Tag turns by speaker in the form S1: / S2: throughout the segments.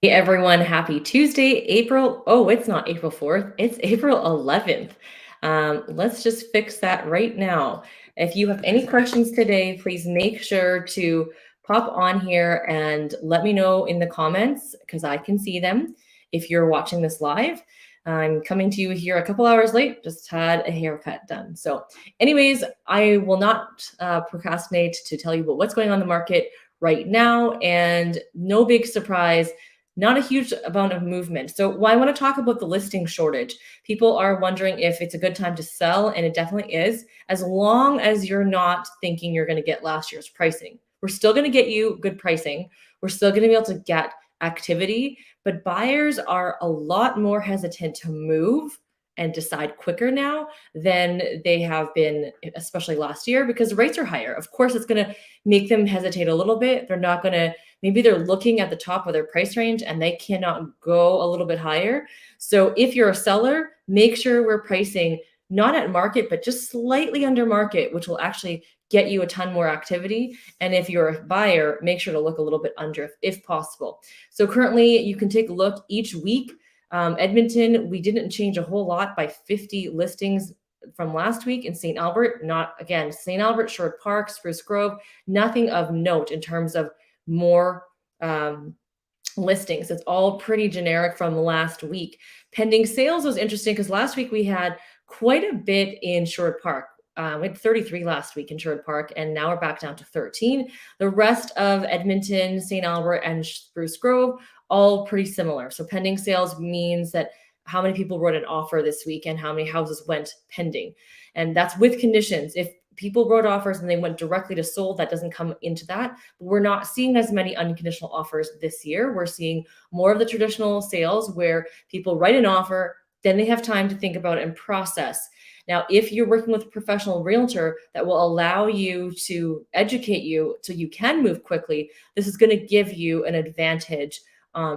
S1: Hey everyone, happy Tuesday, April. Oh, it's not April 4th, it's April 11th. Let's just fix that right now. If you have any questions today, please make sure to pop on here and let me know in the comments because I can see them if you're watching this live. I'm coming to you here a couple hours late, just had a haircut done. So, anyways, I will not procrastinate to tell you about what's going on in the market right now. And no big surprise, not a huge amount of movement. So, I want to talk about the listing shortage. People are wondering if it's a good time to sell, and it definitely is, as long as you're not thinking you're going to get last year's pricing. We're still going to get you good pricing. We're still going to be able to get activity, but buyers are a lot more hesitant to move and decide quicker now than they have been, especially last year, because rates are higher. Of course, it's going to make them hesitate a little bit. They're not going to, maybe they're looking at the top of their price range and they cannot go a little bit higher. So if you're a seller, make sure we're pricing not at market, but just slightly under market, which will actually get you a ton more activity. And if you're a buyer, make sure to look a little bit under if possible. So currently you can take a look each week. Edmonton, we didn't change a whole lot by 50 listings from last week. In St. Albert, not again, St. Albert, Sherwood Park, Spruce Grove, nothing of note in terms of more listings. It's all pretty generic from last week. Pending sales was interesting because last week we had quite a bit in Sherwood Park. We had 33 last week in Sherwood Park, and now we're back down to 13. The rest of Edmonton, St. Albert, and Spruce Grove, all pretty similar. So pending sales means that how many people wrote an offer this week and how many houses went pending. And that's with conditions. If people wrote offers and they went directly to sold, that doesn't come into that. But we're not seeing as many unconditional offers this year. We're seeing more of the traditional sales where people write an offer, then they have time to think about it and process. Now, if you're working with a professional realtor that will allow you to educate you so you can move quickly, this is going to give you an advantage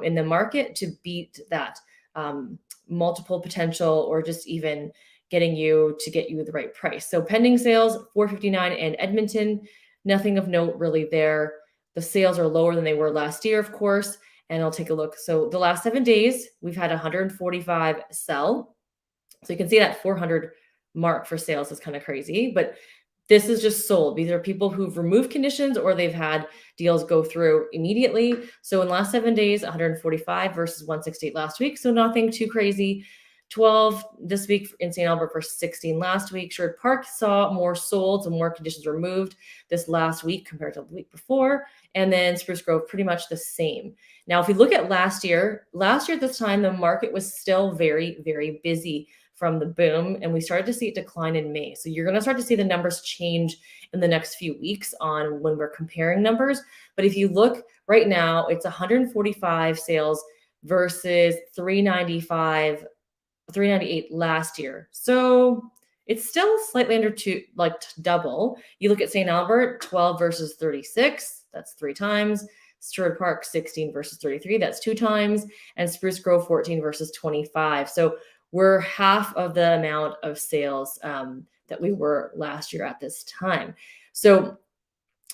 S1: in the market to beat that multiple potential or just even getting you to get you the right price. So pending sales, 459 in Edmonton, nothing of note really there. The sales are lower than they were last year, of course, and I'll take a look. So the last 7 days, we've had 145 sell. So you can see that 400 mark for sales is kind of crazy, but this is just sold. These are people who've removed conditions or they've had deals go through immediately. So in the last 7 days, 145 versus 168 last week. So nothing too crazy. 12 this week in St. Albert versus 16 last week. Sherwood Park saw more sold, so more conditions removed this last week compared to the week before. And then Spruce Grove, pretty much the same. Now, if we look at last year at this time, the market was still very, very busy from the boom, and we started to see it decline in May. So you're going to start to see the numbers change in the next few weeks on when we're comparing numbers. But if you look right now, it's 145 sales versus 398 last year. So it's still slightly under two, like double. You look at St. Albert, 12 versus 36, that's 3 times. Sherwood Park, 16 versus 33, that's 2 times. And Spruce Grove, 14 versus 25. So we're half of the amount of sales that we were last year at this time. So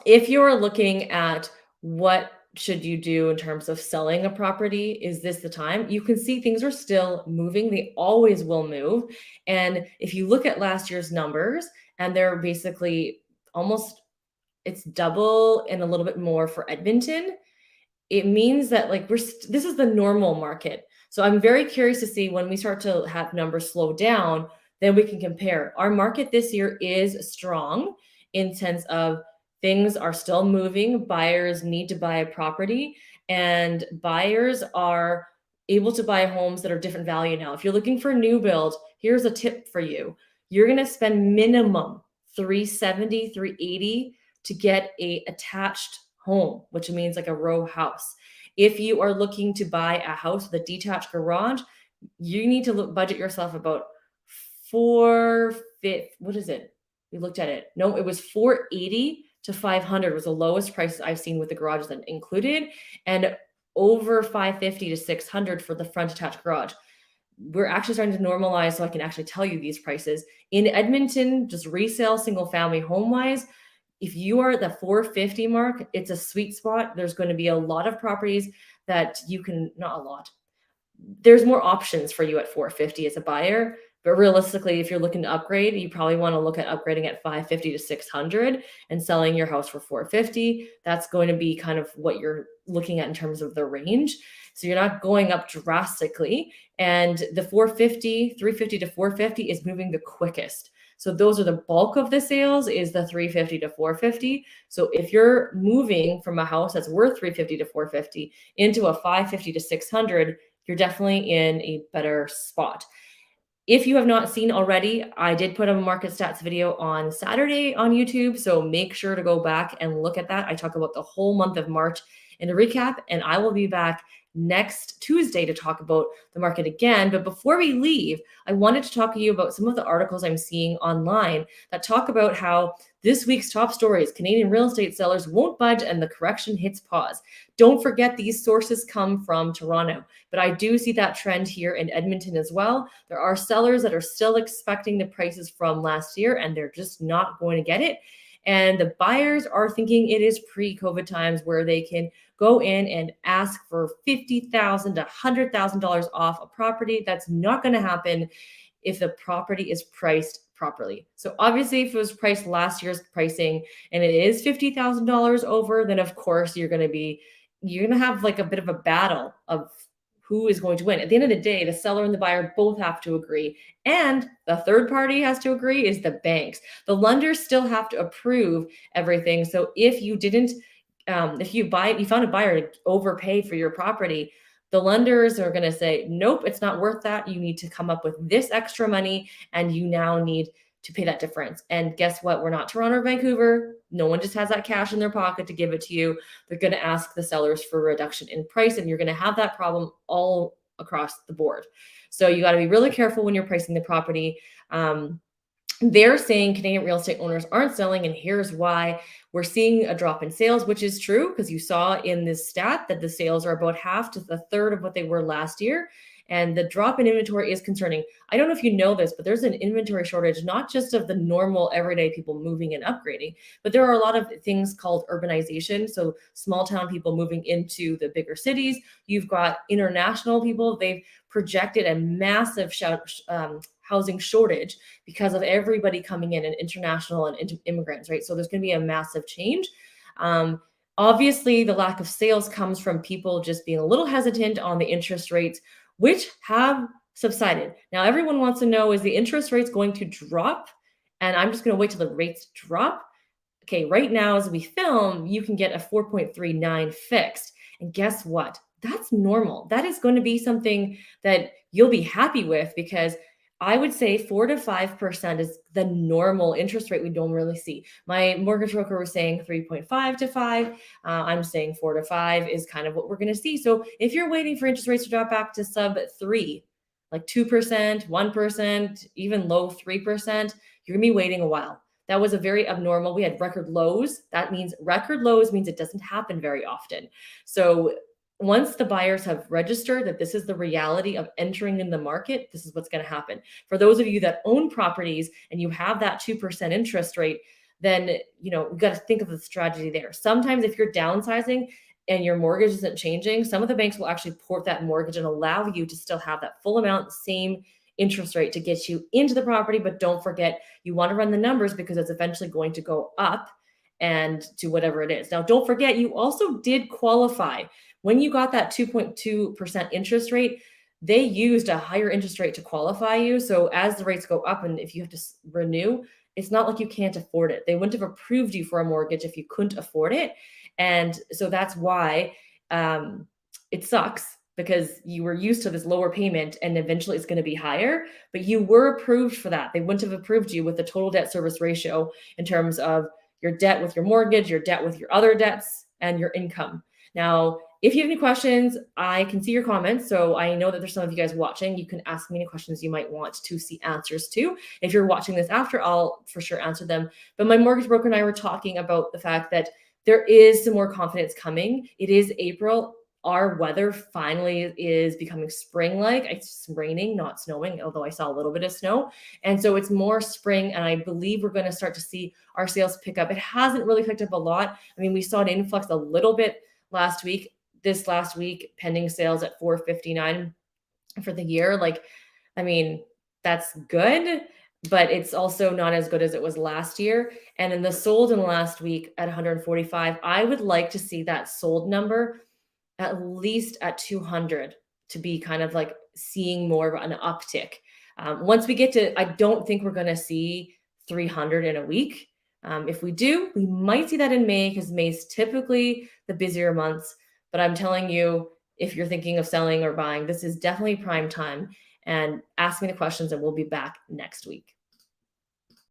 S1: if you're looking at what should you do in terms of selling a property, is this the time? You can see things are still moving. They always will move. And if you look at last year's numbers, and they're basically almost, it's double and a little bit more for Edmonton, it means that like this is the normal market. So I'm very curious to see when we start to have numbers slow down, then we can compare. Our market this year is strong in sense of things are still moving. Buyers need to buy a property, and buyers are able to buy homes that are different value now. If you're looking for a new build, here's a tip for you. You're going to spend minimum 370, 380 to get a attached home, which means like a row house. If you are looking to buy a house with a detached garage, you need to budget yourself about what is it? We looked at it. No, it was 480 to 500 was the lowest price I've seen with the garages that included, and over 550 to 600 for the front attached garage. We're actually starting to normalize, so I can actually tell you these prices. In Edmonton, just resale single family home wise, if you are at the 450 mark, it's a sweet spot. There's going to be a lot of properties that you can, not a lot, there's more options for you at 450 as a buyer. But realistically, if you're looking to upgrade, you probably want to look at upgrading at 550 to 600 and selling your house for 450. That's going to be kind of what you're looking at in terms of the range. So you're not going up drastically. And the 450, 350 to 450 is moving the quickest. So those are the bulk of the sales is the 350 to 450. So if you're moving from a house that's worth 350 to 450 into a 550 to 600, you're definitely in a better spot. If you have not seen already, I did put a market stats video on Saturday on YouTube. So make sure to go back and look at that. I talk about the whole month of March in a recap, and I will be back next Tuesday to talk about the market again. But before we leave, I wanted to talk to you about some of the articles I'm seeing online that talk about how this week's top stories, Canadian real estate sellers won't budge and the correction hits pause. Don't forget these sources come from Toronto, but I do see that trend here in Edmonton as well. There are sellers that are still expecting the prices from last year and they're just not going to get it. And the buyers are thinking it is pre-COVID times where they can go in and ask for $50,000 to $100,000 off a property. That's not going to happen if the property is priced properly. So obviously, if it was priced last year's pricing and it is $50,000 over, then of course you're going to have like a bit of a battle of who is going to win. At the end of the day, the seller and the buyer both have to agree. And the third party has to agree is the banks. The lenders still have to approve everything. So if you didn't, if you found a buyer to overpay for your property, the lenders are going to say, nope, it's not worth that. You need to come up with this extra money and you now need to pay that difference. And guess what? We're not Toronto or Vancouver. No one just has that cash in their pocket to give it to you. They're going to ask the sellers for a reduction in price, and you're going to have that problem all across the board. So you got to be really careful when you're pricing the property. They're saying Canadian real estate owners aren't selling, and here's why. We're seeing a drop in sales, which is true because you saw in this stat that the sales are about half to a third of what they were last year. And the drop in inventory is concerning. I don't know if you know this, but there's an inventory shortage, not just of the normal everyday people moving and upgrading, but there are a lot of things called urbanization. So small town people moving into the bigger cities. You've got international people. They've projected a massive housing shortage because of everybody coming in and international and immigrants, right? So there's going to be a massive change. Obviously, the lack of sales comes from people just being a little hesitant on the interest rates, which have subsided. Now, everyone wants to know, is the interest rates going to drop? And I'm just going to wait till the rates drop. Okay, right now, as we film, you can get a 4.39 fixed. And guess what? That's normal. That is going to be something that you'll be happy with because I would say 4 to 5% is the normal interest rate we don't really see. My mortgage broker was saying 3.5 to 5. I'm saying 4 to 5 is kind of what we're going to see. So if you're waiting for interest rates to drop back to sub 3, like 2%, 1%, even low 3%, you're going to be waiting a while. That was a very abnormal. We had record lows. That means record lows means it doesn't happen very often. So once the buyers have registered that this is the reality of entering in the market, this is what's going to happen. For those of you that own properties and you have that 2% interest rate, then we've got to think of the strategy there. Sometimes if you're downsizing and your mortgage isn't changing, some of the banks will actually port that mortgage and allow you to still have that full amount, same interest rate to get you into the property. But don't forget, you want to run the numbers because it's eventually going to go up and to whatever it is. Now, don't forget, you also did qualify. When you got that 2.2% interest rate, they used a higher interest rate to qualify you. So as the rates go up and if you have to renew, it's not like you can't afford it. They wouldn't have approved you for a mortgage if you couldn't afford it. And so that's why it sucks because you were used to this lower payment and eventually it's going to be higher, but you were approved for that. They wouldn't have approved you with the total debt service ratio in terms of your debt with your mortgage, your debt with your other debts, and your income. Now, if you have any questions, I can see your comments. So I know that there's some of you guys watching. You can ask me any questions you might want to see answers to. If you're watching this after, I'll for sure answer them. But my mortgage broker and I were talking about the fact that there is some more confidence coming. It is April. our weather finally is becoming spring-like. It's raining, not snowing, although I saw a little bit of snow. And so it's more spring, and I believe we're going to start to see our sales pick up. It hasn't really picked up a lot. I mean, we saw an influx a little bit last week. This last week, pending sales at 459 for the year. Like, I mean, that's good, but it's also not as good as it was last year. And in the sold in the last week at 145, I would like to see that sold number at least at 200 to be kind of like seeing more of an uptick. Once we get to, I don't think we're going to see 300 in a week. If we do, we might see that in May because May is typically the busier months. But I'm telling you, if you're thinking of selling or buying, this is definitely prime time. And ask me the questions, and we'll be back next week.